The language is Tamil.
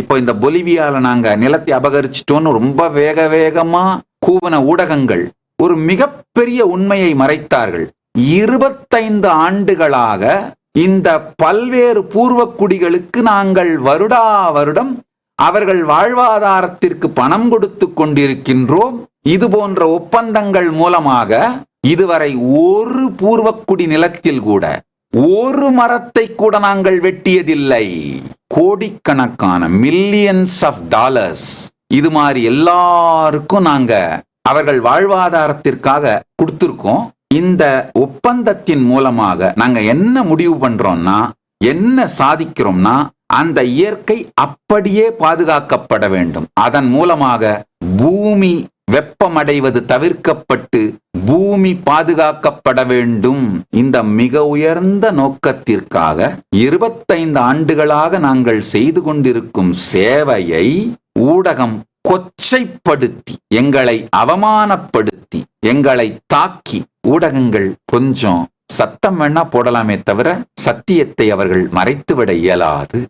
இப்போ இந்த பொலிவியால நாங்க நிலத்தை அபகரிச்சிட்டோம்னு ரொம்ப வேகமா கூவன ஊடகங்கள் ஒரு மிகப்பெரிய உண்மையை மறைத்தார்கள். 25 ஆண்டுகளாக இந்த பல்வேறு பூர்வக்குடிகளுக்கு நாங்கள் வருடா வருடம் அவர்கள் வாழ்வாதாரத்திற்கு பணம் கொடுத்து கொண்டிருக்கின்றோம். இது போன்ற ஒப்பந்தங்கள் மூலமாக இதுவரை ஒரு பூர்வக்குடி நிலத்தில் கூட ஒரு மரத்தை கூட நாங்கள் வெட்டியதில்லை. கோடிக்கணக்கான மில்லியன்ஸ் ஆஃப் டாலர்ஸ் இது மாதிரி எல்லாருக்கும் நாங்க அவர்கள் வாழ்வாதாரத்திற்காக கொடுத்திருக்கோம். இந்த ஒப்பந்தத்தின் மூலமாக நாங்க என்ன முடிவு பண்றோம்னா, என்ன சாதிக்கிறோம்னா, அந்த இயற்கை அப்படியே பாதுகாக்கப்பட வேண்டும். அதன் மூலமாக பூமி வெப்பமடைவது தவிர்க்கப்பட்டு பூமி பாதுகாக்கப்பட வேண்டும். இந்த மிக உயர்ந்த நோக்கத்திற்காக 25 ஆண்டுகளாக நாங்கள் செய்து கொண்டிருக்கும் சேவையை ஊடகம் கொச்சைப்படுத்தி, எங்களை அவமானப்படுத்தி, எங்களை தாக்கி, ஊடகங்கள் கொஞ்சம் சத்தம் வேணா போடலாமே தவிர சத்தியத்தை அவர்கள் மறைத்துவிட இயலாது.